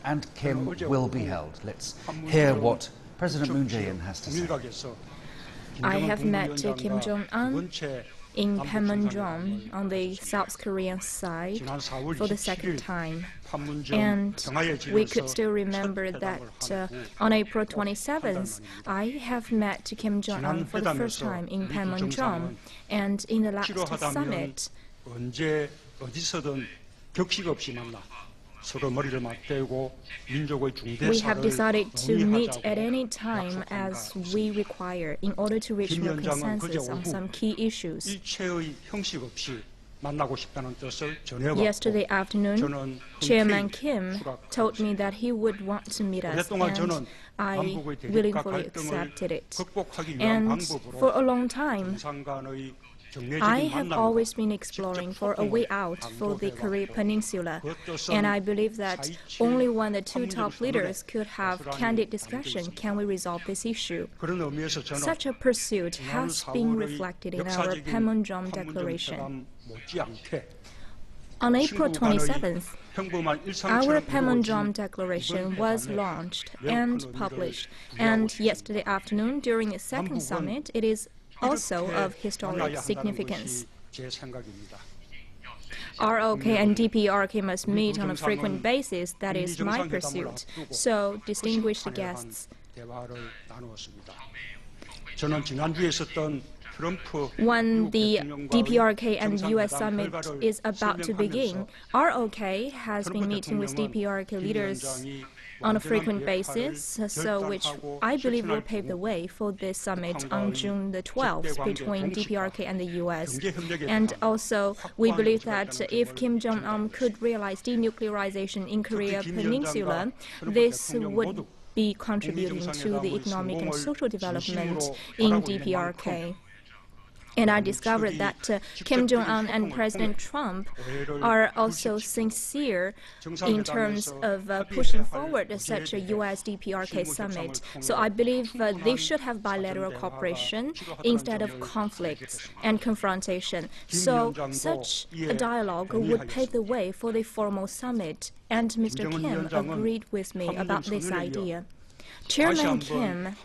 and Kim will be held. Let's hear what President Moon Jae-in has to say. I have met Kim Jong Un in Panmunjom on the South Korean side for the second time. And we could still remember that on April 27th, I have met Kim Jong Un for the first time in Panmunjom. And in the last summit, we have decided to meet at any time as we require in order to reach more consensus on some key issues. Yesterday afternoon, Chairman Kim told me that he would want to meet us, and I willingly accepted it. And for a long time, I have always been exploring for a way out for the Korean Peninsula, and I believe that only when the two top leaders could have candid discussion can we resolve this issue. Such a pursuit has been reflected in our Panmunjom Declaration. On April 27th, our Panmunjom Declaration was launched and published, and yesterday afternoon, during the second summit, it is also of historic significance. ROK and DPRK must meet on a frequent basis. That is my pursuit. So, distinguished guests, when the DPRK and US summit is about to begin, ROK has been meeting with DPRK leaders on a frequent basis, which I believe will pave the way for this summit on June the 12th between DPRK and the US. And also, we believe that if Kim Jong Un could realize denuclearization in Korea Peninsula, this would be contributing to the economic and social development in DPRK. And I discovered that Kim Jong Un and President Trump are also sincere in terms of pushing forward such a US-DPRK summit. So I believe they should have bilateral cooperation instead of conflicts and confrontation. So such a dialogue would pave the way for the formal summit. And Mr. Kim agreed with me about this idea. Chairman Kim,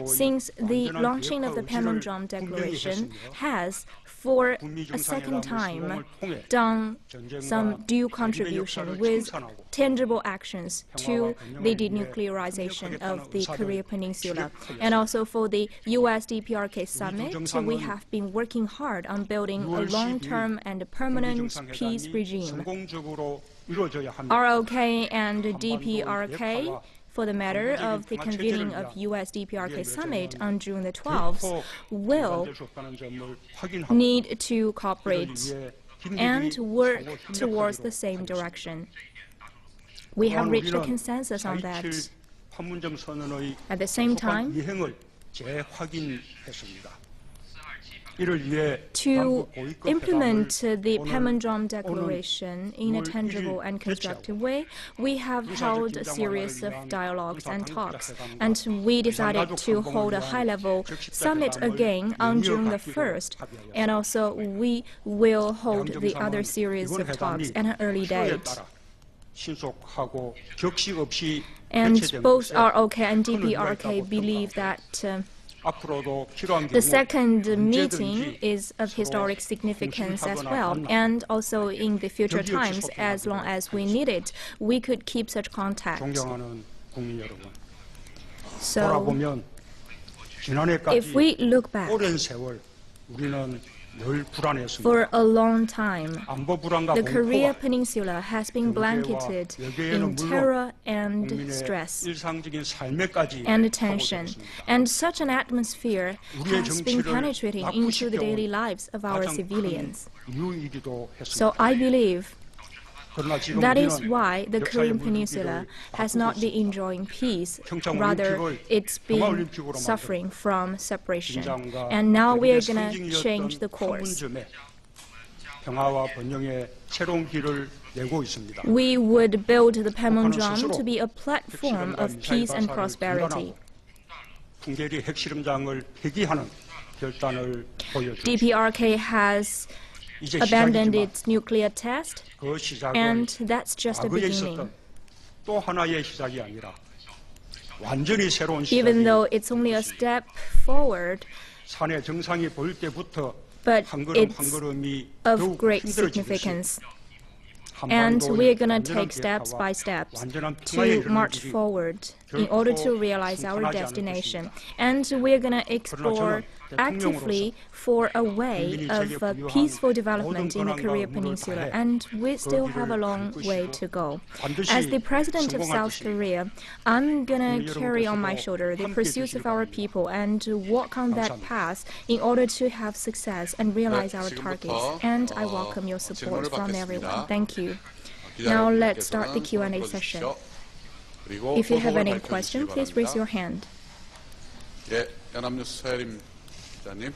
since the launching of the Panmunjom Declaration, has, for a second time, done some due contribution with tangible actions to the denuclearization of the Korean Peninsula. And also for the US-DPRK summit, we have been working hard on building a long-term and permanent peace regime. ROK and DPRK, for the matter of the convening of US-DPRK summit on June the 12th, will need to cooperate and work towards the same direction. We have reached a consensus on that. At the same time, to implement the Panmunjom Declaration in a tangible and constructive way, we have held a series of dialogues and talks, and we decided to hold a high-level summit again on June the 1st, and also we will hold the other series of talks at an early date. And both ROK and DPRK believe that the second meeting is of historic significance as well, and also in the future times, as long as we need it, we could keep such contact. So, if we look back, for a long time, the Korean Peninsula has been blanketed in terror and stress and tension, and such an atmosphere has been penetrating into the daily lives of our civilians. So I believe that is why the Korean Peninsula has not been enjoying peace, rather it's been suffering from separation. And now we are going to change the course. We would build the Panmunjom to be a platform of peace and prosperity. DPRK has abandoned its nuclear test, and that's just a beginning. 또 하나의 시작이 아니라 완전히 새로운 Even 시작이 though it's only a step forward, 사내 정상이 보일 때부터 but 한 걸음 한 it's 걸음이 of 더욱 great 힘들어지고 significance. And we're going to take steps by steps to march forward in order to realize our destination. And we're going to explore actively for a way of peaceful development in the Korean Peninsula. And we still have a long way to go. As the President of South Korea, I'm going to carry on my shoulder the pursuits of our people and walk on that path in order to have success and realize our targets. And I welcome your support from everyone. Thank you. Now let's start the Q&A session. If you have any question, please raise your hand. 예, 연합뉴스 서혜림 기자님.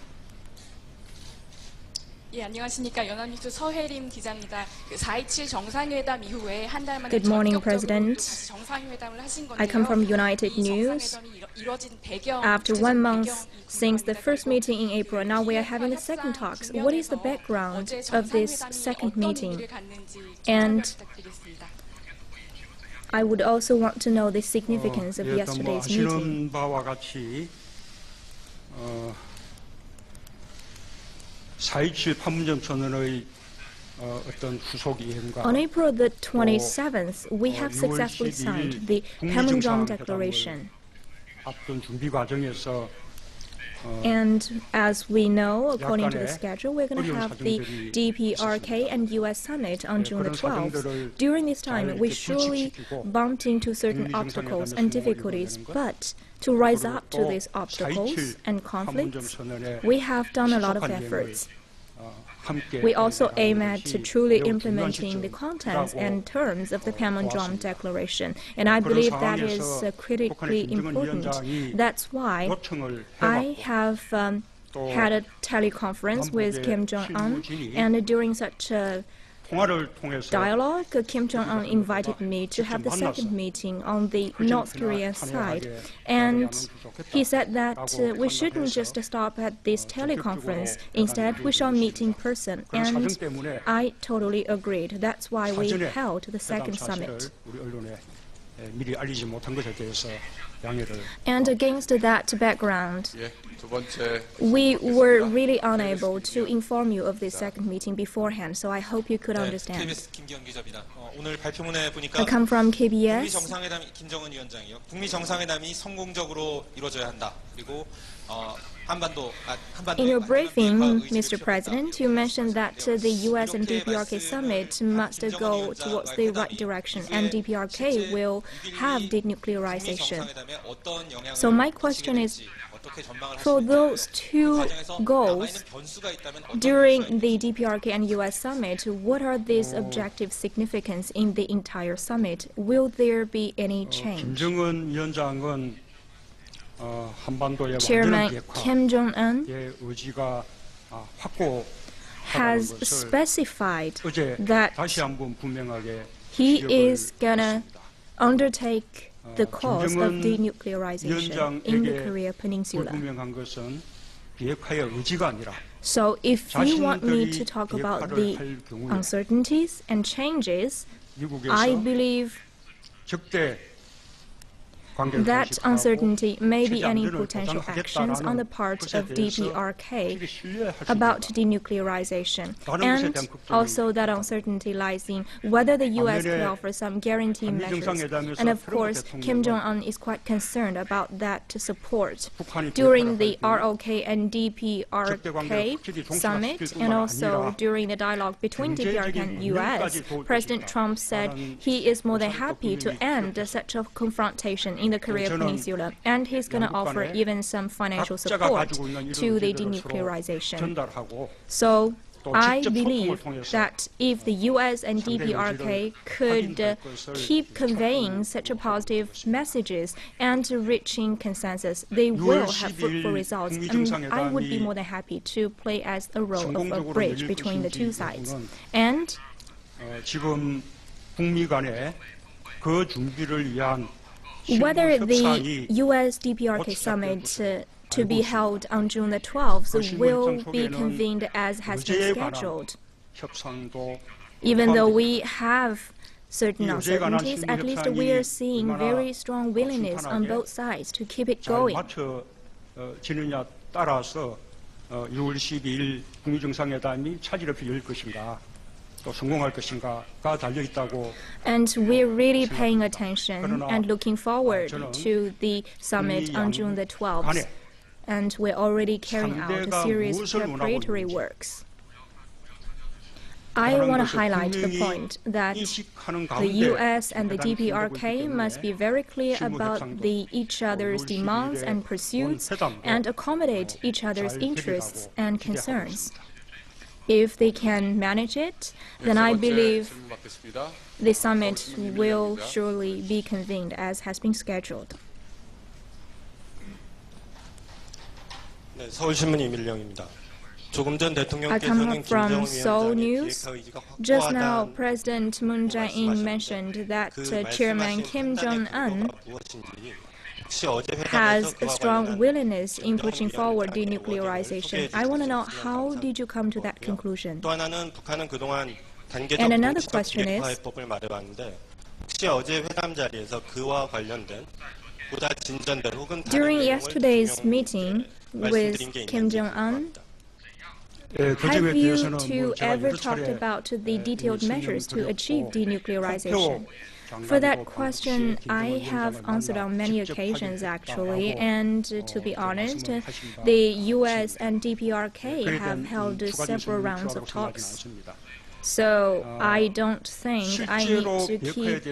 예, 안녕하십니까. 연합뉴스 서혜림 기자입니다. 4.27 정상회담 이후에 한 달 만에 Good morning, President. 정상회담을 하신 건데요. I come from United News. After 1 month since the first meeting in April, now we are having the second talks. What is the background of this second meeting? And I would also want to know the significance of yesterday's meeting. 바와 같이 4.27 판문점 선언의 어떤 후속 이행과 On April the 27th, we have successfully signed the Panmunjom Declaration. 앞둔 준비 과정에서 And as we know, according to the schedule, we're going to have the DPRK and US summit on June the 12th. During this time, we surely bumped into certain obstacles and difficulties, but to rise up to these obstacles and conflicts, we have done a lot of efforts. We also aim at truly implementing the contents and terms of the Panmunjom Declaration, and I believe that is critically important. That's why I have had a teleconference with Kim Jong Un, and during such a dialogue, Kim Jong Un invited me to have the second meeting on the North Korean side. And he said that we shouldn't just stop at this teleconference. Instead, we shall meet in person. And I totally agreed. That's why we held the second summit. And against that background, we were really unable to inform you of this second meeting beforehand, so I hope you could understand. I come from KBS. In your briefing, Mr. President, you mentioned that the US and DPRK summit must go towards the right direction, and DPRK will have denuclearization. So my question is, for those two goals, during the DPRK and US summit, what are these objective significance in the entire summit? Will there be any change? Chairman Kim Jong Un has specified that he is going to undertake the cause of denuclearization in the Korean Peninsula. So if you want me to talk about the uncertainties and changes, I believe that uncertainty may be any potential actions on the part of DPRK about denuclearization. And also that uncertainty lies in whether the U.S. could offer some guarantee measures. And of course, Kim Jong Un is quite concerned about that support. During the ROK and DPRK summit, and also during the dialogue between DPRK and U.S., President Trump said he is more than happy to end such a confrontation in the Korean Peninsula, and he's going to offer even some financial support to the denuclearization. So I believe that if the U.S. and DPRK could keep conveying such a positive messages and reaching consensus, they will have fruitful results, and I would be more than happy to play as a role of a bridge between the two sides. And whether the U.S. DPRK summit to be held on June the 12th will be convened as has been scheduled. Even though we have certain uncertainties, at least we are seeing very strong willingness on both sides to keep it going. 맞춰지느냐 따라서 6월 12일 북미 정상회담이 차질없이 열릴 것인가 또 성공할 것인가가 달려 있다고. And we're really paying attention and looking forward to the summit on June the 12th. And we're already carrying out a serious preparatory works. I want to highlight the point that the U.S. and the DPRK must be very clear about each other's demands and pursuits and accommodate each other's interests and concerns. If they can manage it, then I believe the summit will surely be convened as has been scheduled. 네, 서울신문 이밀령입니다. I come from Seoul News. Just now, President Moon Jae-in mentioned that Chairman Kim Jong Un has a strong willingness in pushing forward denuclearization. I want to know, how did you come to that conclusion? And another question is, during yesterday's meeting with Kim Jong Un, have you two ever talked about the detailed measures to achieve denuclearization? For that question, I have answered on many occasions, actually, and to be honest, the U.S. and DPRK have held several rounds of talks. So I don't think I need to keep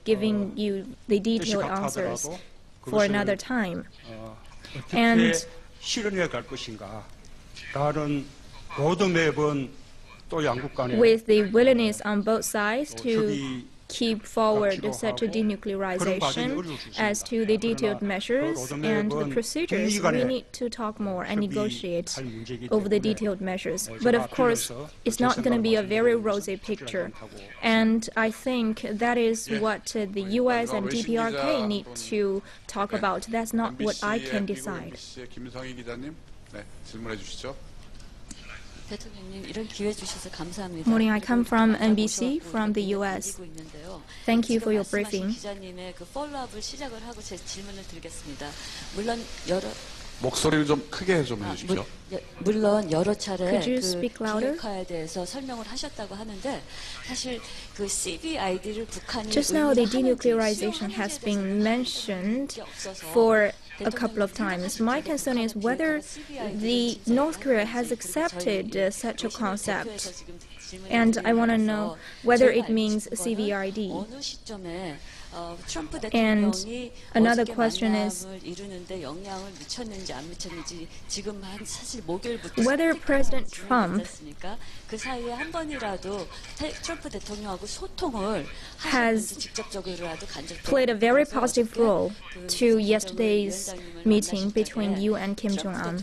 giving you the detailed answers for another time. And with the willingness on both sides to keep forward such a denuclearization as to the detailed measures and the procedures, we need to talk more and negotiate over the detailed measures. But of course, it's not going to be a very rosy picture. And I think that is what the U.S. and DPRK need to talk about. That's not what I can decide. Morning, I come from NBC, from the U.S. Thank you for your briefing. 목소리를 좀 크게 좀 해주십시오. 물론 여러 차례 Could you speak louder? 비핵화에 대해서 설명을 하셨다고 하는데 사실 그 CVID를 북한이 Just now, the denuclearization has been mentioned for a couple of times. My concern is whether the North Korea has accepted such a concept, and I want to know whether it means CVID. And another question is whether President Trump has played a very positive role to yesterday's meeting between you and Kim Jong Un.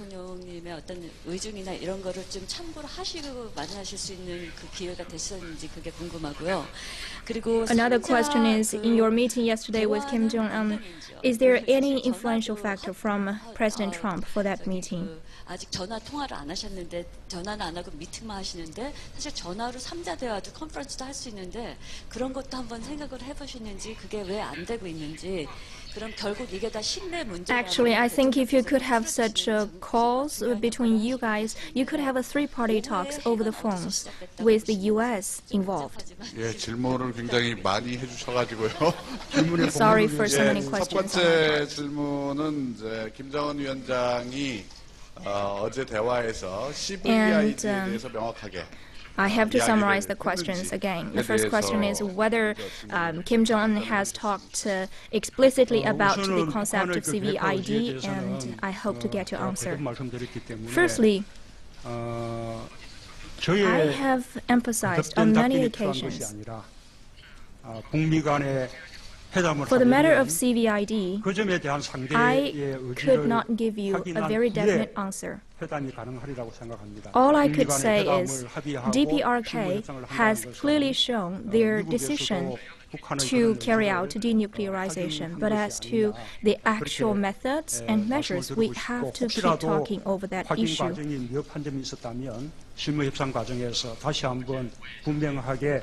Another question is, in your meeting yesterday with Kim Jong Un, is there any influential factor from President Trump for that meeting? 아직 전화 통화를 안 하셨는데 전화는 안 하고 미팅만 하시는데 사실 전화로 3자 대화도 컨퍼런스도 할 수 있는데 그런 것도 한번 생각을 해보시는지 그게 왜 안 되고 있는지 그럼 결국 이게 다 신뢰 문제가 Actually, I think if you could have such calls between you guys, you could have a three-party talks over the phones with the U.S. involved. 예, 질문을 굉장히 많이 해주셔가지고요. Sorry for so many questions. 첫 번째 질문은 이제 김정은 위원장이 어제 대화에서 CVID에 대해서 명확하게 I have to summarize the questions again. The first question is whether Kim Jong Un has talked explicitly about the concept of CVID, and I hope to get your answer. Firstly, I have emphasized on many occasions for the matter of CVID, I could not give you a very definite answer. All I could say is DPRK has clearly shown their decision to carry out denuclearization, but as to the actual methods and measures, we have to keep talking over that issue. 실무 협상 과정에서 다시 한번 분명하게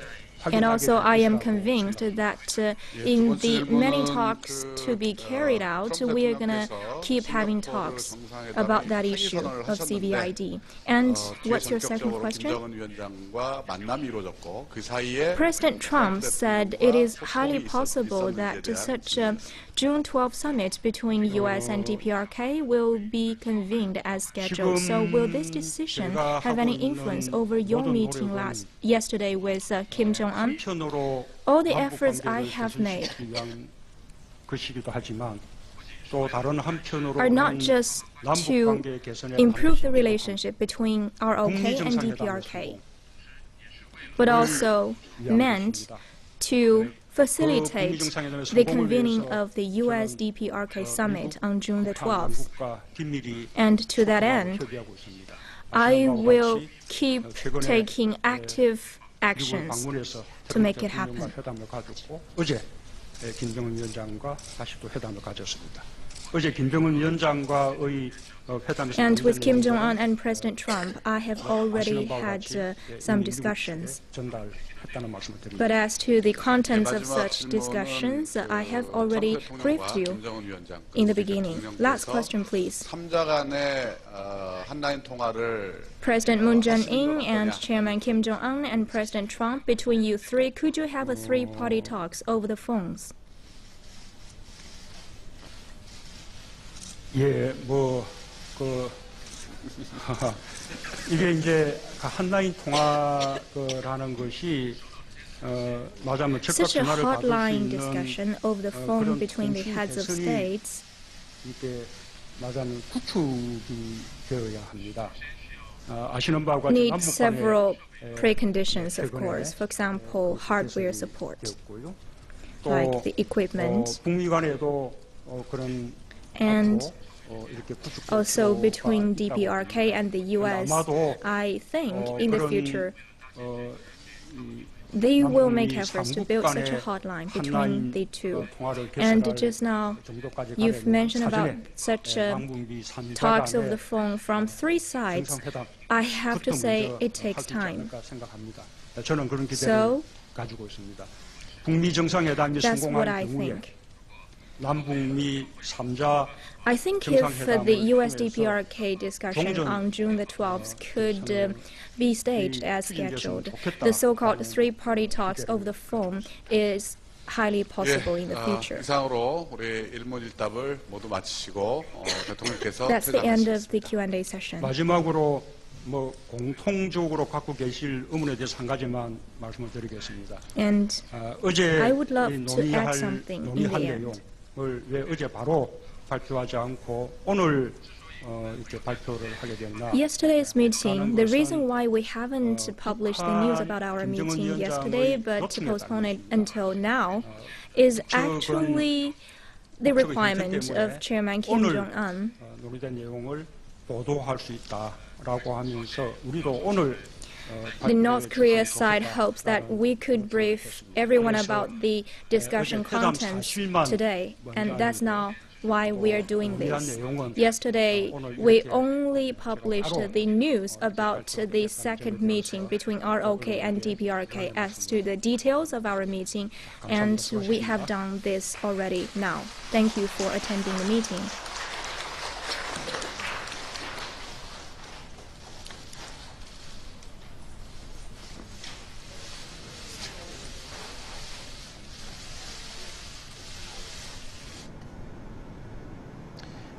And also, I am convinced that in the many talks to be carried out, we are going to keep having talks about that issue of CVID. And what's your second question? President Trump said it is highly possible that such a June 12 summit between U.S. and DPRK will be convened as scheduled. So will this decision have any influence over your meeting yesterday with Kim Jong Un? All the efforts I have made are not just to improve the relationship between ROK and DPRK, but also meant to facilitate the convening of the U.S. DPRK summit on June the 12th. And to that end, I will keep taking active actions to make it happen. And with Kim Jong Un and President Trump, I have already had some discussions. But as to the contents of such discussions, I have already briefed you in the beginning. Last question, please. President Moon Jae-in and Chairman Kim Jong Un and President Trump, between you three, could you have a three-party talks over the phones? 예, 이게 이제 한라인 통화라는 것이 맞아면 Such a hotline discussion over the phone between the heads of states 이게 맞아면 구축이 되어야 합니다. need several preconditions, of course. For example, hardware support, like the equipment. And also between DPRK and the U.S., I think in the future they will make efforts to build such a hotline between the two. And just now, you've mentioned about such talks over the phone from three sides. I have to say it takes time. So that's what I think. I think if the U.S. DPRK discussion on June the 12th could be staged as scheduled, the so-called three-party talks over the phone is highly possible in the future. That's the end of the Q&A session. And I would love to add something in the end. Yesterday's meeting, the reason why we haven't published the news about our meeting yesterday but postponed it until now is actually the requirement of Chairman Kim Jong Un. The North Korea side hopes that we could brief everyone about the discussion contents today, and that's now why we are doing this. Yesterday, we only published the news about the second meeting between ROK and DPRK as to the details of our meeting, and we have done this already now. Thank you for attending the meeting.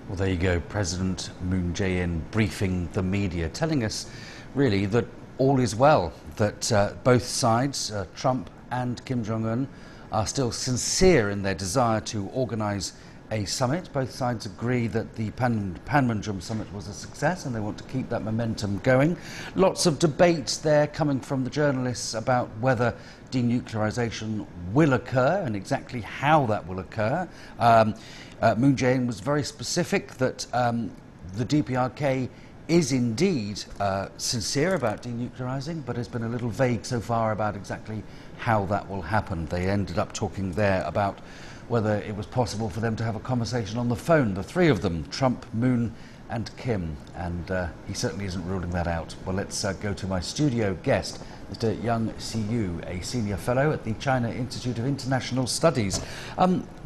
Well, there you go, President Moon Jae-in briefing the media, telling us really that all is well, that both sides, Trump and Kim Jong Un, are still sincere in their desire to organize a summit. Both sides agree that the Panmunjom summit was a success and they want to keep that momentum going. Lots of debate there coming from the journalists about whether denuclearization will occur and exactly how that will occur. Moon Jae-in was very specific that the DPRK is indeed sincere about denuclearizing, but has been a little vague so far about exactly how that will happen. They ended up talking there about whether it was possible for them to have a conversation on the phone, the three of them, Trump, Moon and Kim, and he certainly isn't ruling that out. Well, let's go to my studio guest, Mr. Yang Siyu, a senior fellow at the China Institute of International Studies.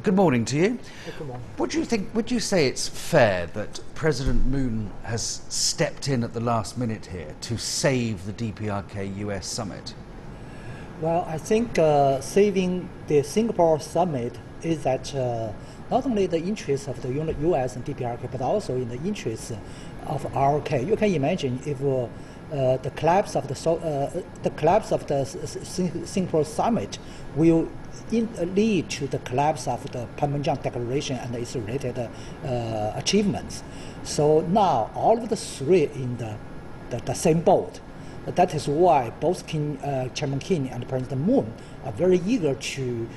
Good morning to you. Good morning. Would you say it's fair that President Moon has stepped in at the last minute here to save the DPRK-US summit? Well, I think saving the Singapore summit is that not only the interest of the U.S. and DPRK, but also in the interest of ROK. You can imagine if the collapse of the Singapore summit will lead to the collapse of the Panmunjom Declaration and its related achievements. So now all of the three in the same boat. That is why both Chairman Kim and President Moon are very eager to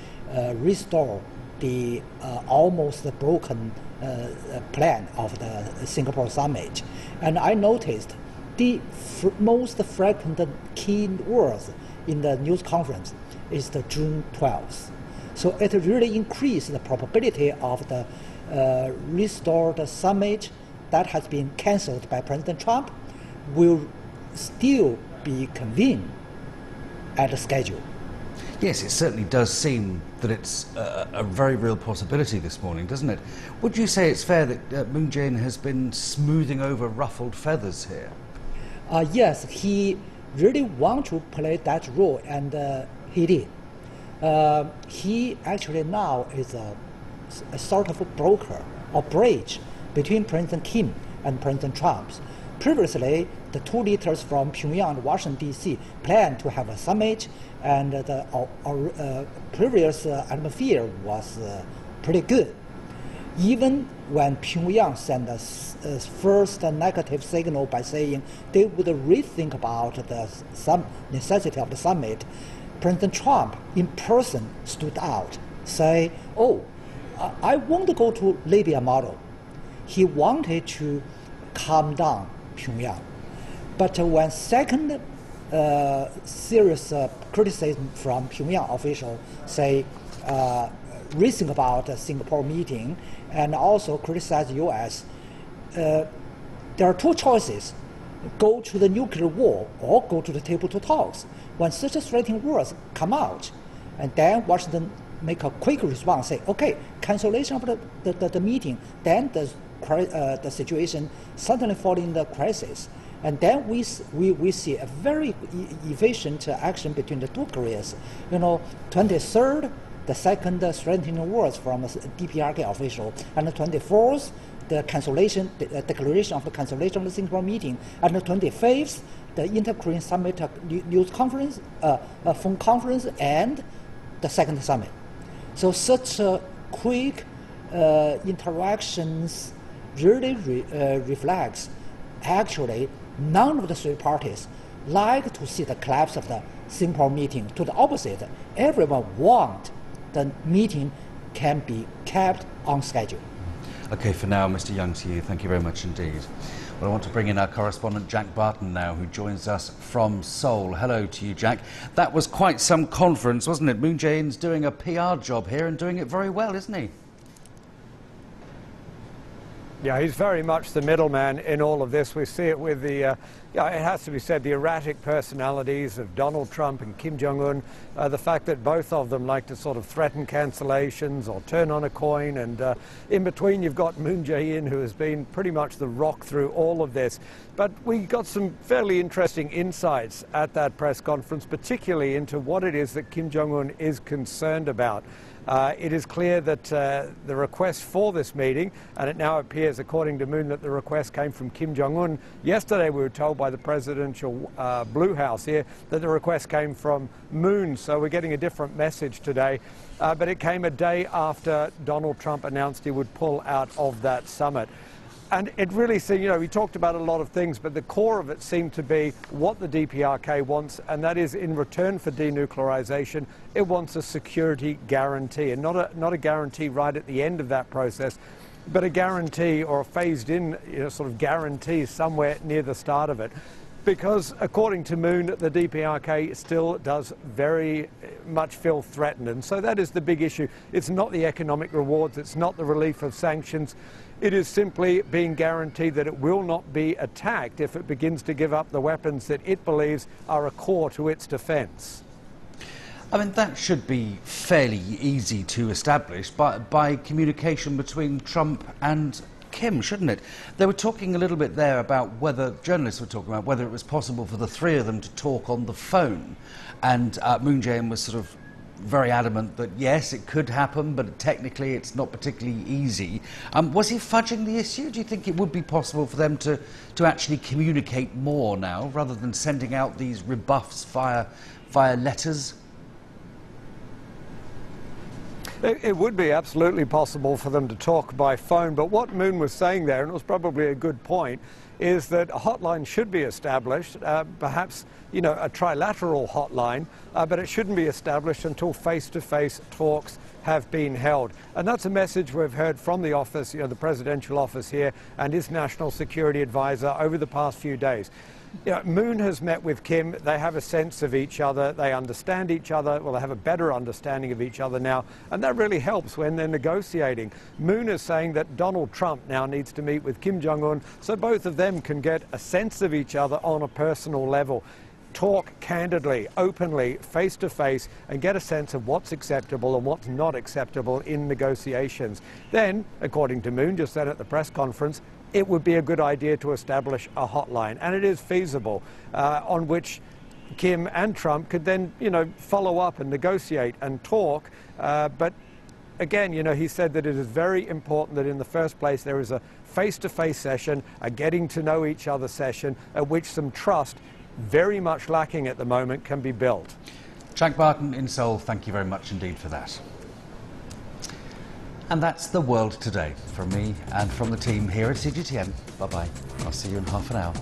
restore the almost broken plan of the Singapore summit. And I noticed the most frequent key words in the news conference is the June 12th. So it really increased the probability of the restored summit that has been cancelled by President Trump will still be convened at the schedule. Yes, it certainly does seem that it's a very real possibility this morning, doesn't it? Would you say it's fair that Moon Jae-in has been smoothing over ruffled feathers here? Yes, he really wants to play that role, and he did. He actually now is a sort of a broker or bridge between President Kim and President Trump. Previously, the two leaders from Pyongyang and Washington, D.C. planned to have a summit, and the previous atmosphere was pretty good. Even when Pyongyang sent a first negative signal by saying they would rethink about the necessity of the summit, President Trump in person stood out, say, "Oh, I won't go to Libya model." He wanted to calm down Pyongyang. But when second serious criticism from Pyongyang officials say rethink about the Singapore meeting and also criticize the U.S., there are two choices: go to the nuclear war or go to the table to talks. When such threatening words come out, and then Washington make a quick response, say, okay, cancellation of the meeting, then the situation suddenly fall in the crisis. And then we see a very efficient action between the two Koreas. 23rd, the second threatening words from a DPRK official, and the 24th, the cancellation, the declaration of the cancellation of the Singapore meeting, and the 25th, the Inter-Korean Summit news conference, phone conference, and the second summit. So such quick interactions really reflects actually none of the three parties like to see the collapse of the Singapore meeting. To the opposite, everyone wants the meeting can be kept on schedule. Okay, for now, Mr. Yang Siyu, thank you very much indeed. Well, I want to bring in our correspondent Jack Barton now, who joins us from Seoul. Hello to you, Jack. That was quite some conference, wasn't it? Moon Jae-in's doing a PR job here and doing it very well, isn't he? Yeah, he's very much the middleman in all of this. We see it with the, it has to be said, the erratic personalities of Donald Trump and Kim Jong Un. The fact that both of them like to sort of threaten cancellations or turn on a coin. And in between, you've got Moon Jae-in, who has been pretty much the rock through all of this. But we got some fairly interesting insights at that press conference, particularly into what it is that Kim Jong Un is concerned about. It is clear that the request for this meeting, and it now appears, according to Moon, that the request came from Kim Jong Un. Yesterday we were told by the presidential Blue House here that the request came from Moon, so we're getting a different message today. But it came a day after Donald Trump announced he would pull out of that summit. And it really seemed, we talked about a lot of things, but the core of it seemed to be what the DPRK wants, and that is in return for denuclearization, it wants a security guarantee, and not a guarantee right at the end of that process, but a guarantee or a phased-in sort of guarantee somewhere near the start of it. Because according to Moon, the DPRK still does very much feel threatened. And so that is the big issue. It's not the economic rewards, it's not the relief of sanctions. It is simply being guaranteed that it will not be attacked if it begins to give up the weapons that it believes are a core to its defense. I mean, that should be fairly easy to establish by communication between Trump and Kim, shouldn't it? They were talking a little bit there about whether, journalists were talking about whether it was possible for the three of them to talk on the phone. And Moon Jae-in was sort of very adamant that yes, it could happen, but technically it's not particularly easy. Was he fudging the issue? Do you think it would be possible for them to actually communicate more now, rather than sending out these rebuffs via letters? It would be absolutely possible for them to talk by phone, but what Moon was saying there, and it was probably a good point, is that a hotline should be established, perhaps, you know, a trilateral hotline, but it shouldn't be established until face-to-face talks have been held. And that's a message we've heard from the office, you know, the presidential office here, and his national security advisor over the past few days. You know, Moon has met with Kim. They have a sense of each other. They understand each other. Well, they have a better understanding of each other now, and that really helps when they're negotiating. Moon is saying that Donald Trump now needs to meet with Kim Jong Un so both of them can get a sense of each other on a personal level. Talk candidly, openly, face-to-face, and get a sense of what's acceptable and what's not acceptable in negotiations. Then, according to Moon, just said at the press conference, it would be a good idea to establish a hotline, and it is feasible, on which Kim and Trump could then, you know, follow up and negotiate and talk. But again, you know, he said that it is very important that in the first place there is a face-to-face session, a getting to know each other session, at which some trust, very much lacking at the moment, can be built. Jack Barton in Seoul, thank you very much indeed for that. And that's the world today from me and from the team here at CGTN. Bye-bye. I'll see you in half an hour.